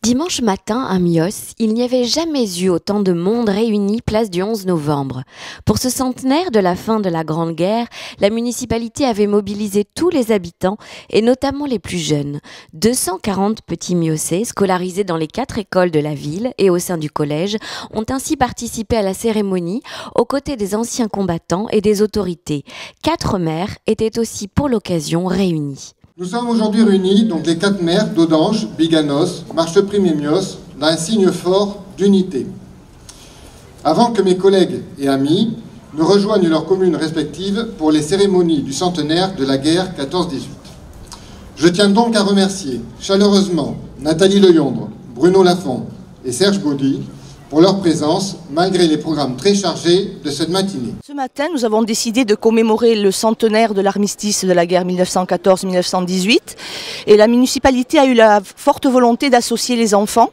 Dimanche matin, à Mios, il n'y avait jamais eu autant de monde réuni place du 11 novembre. Pour ce centenaire de la fin de la Grande Guerre, la municipalité avait mobilisé tous les habitants et notamment les plus jeunes. 240 petits Miocais, scolarisés dans les 4 écoles de la ville et au sein du collège, ont ainsi participé à la cérémonie aux côtés des anciens combattants et des autorités. 4 maires étaient aussi pour l'occasion réunis. Nous sommes aujourd'hui réunis, donc les 4 maires d'Audange, Biganos, Marcheprime et Mios, d'un signe fort d'unité. Avant que mes collègues et amis ne rejoignent leurs communes respectives pour les cérémonies du centenaire de la guerre 14-18. Je tiens donc à remercier chaleureusement Nathalie Leyondre, Bruno Lafont et Serge Baudy pour leur présence, malgré les programmes très chargés de cette matinée. Ce matin, nous avons décidé de commémorer le centenaire de l'armistice de la guerre 1914-1918 et la municipalité a eu la forte volonté d'associer les enfants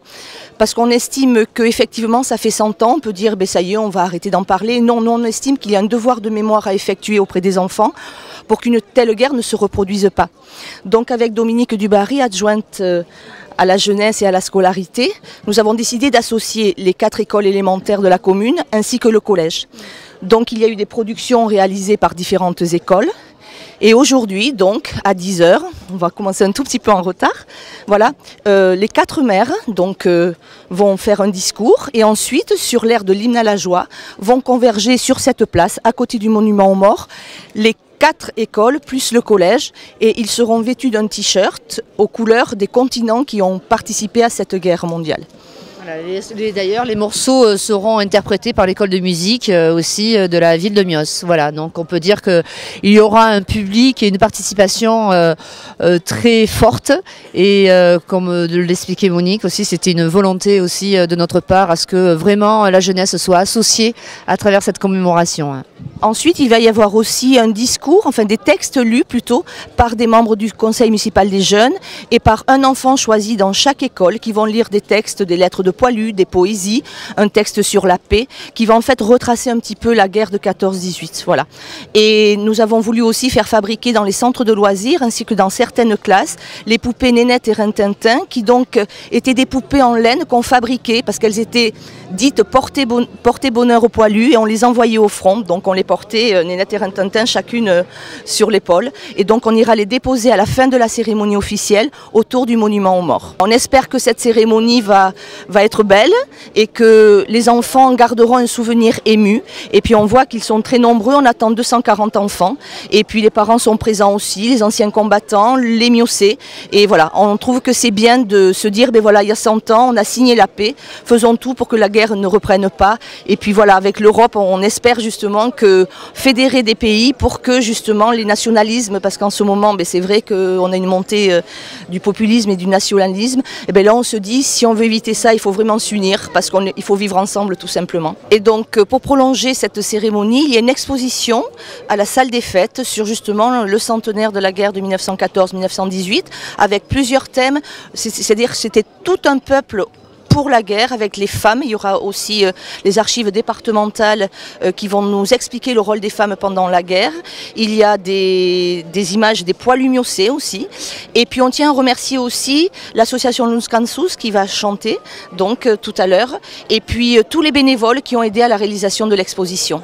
parce qu'on estime qu'effectivement ça fait 100 ans, on peut dire ben ça y est, on va arrêter d'en parler. Non, nous on estime qu'il y a un devoir de mémoire à effectuer auprès des enfants pour qu'une telle guerre ne se reproduise pas. Donc avec Dominique Dubarry, adjointe à la jeunesse et à la scolarité, nous avons décidé d'associer les 4 écoles élémentaires de la commune ainsi que le collège. Donc il y a eu des productions réalisées par différentes écoles. Et aujourd'hui, donc, à 10 h, on va commencer un tout petit peu en retard, voilà, les 4 maires donc, vont faire un discours et ensuite, sur l'aire de l'hymne à la joie, vont converger sur cette place, à côté du monument aux morts, les 4 écoles plus le collège et ils seront vêtus d'un t-shirt aux couleurs des continents qui ont participé à cette guerre mondiale. D'ailleurs, les morceaux seront interprétés par l'école de musique aussi de la ville de Mios. Voilà, donc on peut dire qu'il y aura un public et une participation très forte. Et comme l'expliquait Monique aussi, c'était une volonté aussi de notre part à ce que vraiment la jeunesse soit associée à travers cette commémoration. Ensuite, il va y avoir aussi un discours, enfin des textes lus plutôt, par des membres du conseil municipal des jeunes et par un enfant choisi dans chaque école qui vont lire des textes, des lettres de poilus, des poésies, un texte sur la paix, qui va en fait retracer un petit peu la guerre de 14-18. Voilà. Et nous avons voulu aussi faire fabriquer dans les centres de loisirs, ainsi que dans certaines classes, les poupées Nénette et Rintintin, qui donc étaient des poupées en laine qu'on fabriquait, parce qu'elles étaient dites porter bonheur aux poilus, et on les envoyait au front, donc on les portait, Nénette et Rintintin, chacune sur l'épaule. Et donc on ira les déposer à la fin de la cérémonie officielle, autour du monument aux morts. On espère que cette cérémonie va être belle et que les enfants garderont un souvenir ému. Et puis on voit qu'ils sont très nombreux, on attend 240 enfants. Et puis les parents sont présents aussi, les anciens combattants, les Miocais. Et voilà, on trouve que c'est bien de se dire, ben voilà, il y a 100 ans, on a signé la paix, faisons tout pour que la guerre ne reprenne pas. Et puis voilà, avec l'Europe, on espère justement que fédérer des pays pour que justement les nationalismes, parce qu'en ce moment, ben c'est vrai qu'on a une montée du populisme et du nationalisme, et ben là on se dit, si on veut éviter ça, il faut vraiment s'unir parce qu'il faut vivre ensemble tout simplement. Et donc pour prolonger cette cérémonie, il y a une exposition à la salle des fêtes sur justement le centenaire de la guerre de 1914-1918 avec plusieurs thèmes, c'est-à-dire que c'était tout un peuple pour la guerre avec les femmes. Il y aura aussi les archives départementales qui vont nous expliquer le rôle des femmes pendant la guerre. Il y a des images des poilus miocais aussi. Et puis on tient à remercier aussi l'association Lunskansus qui va chanter donc tout à l'heure. Et puis tous les bénévoles qui ont aidé à la réalisation de l'exposition.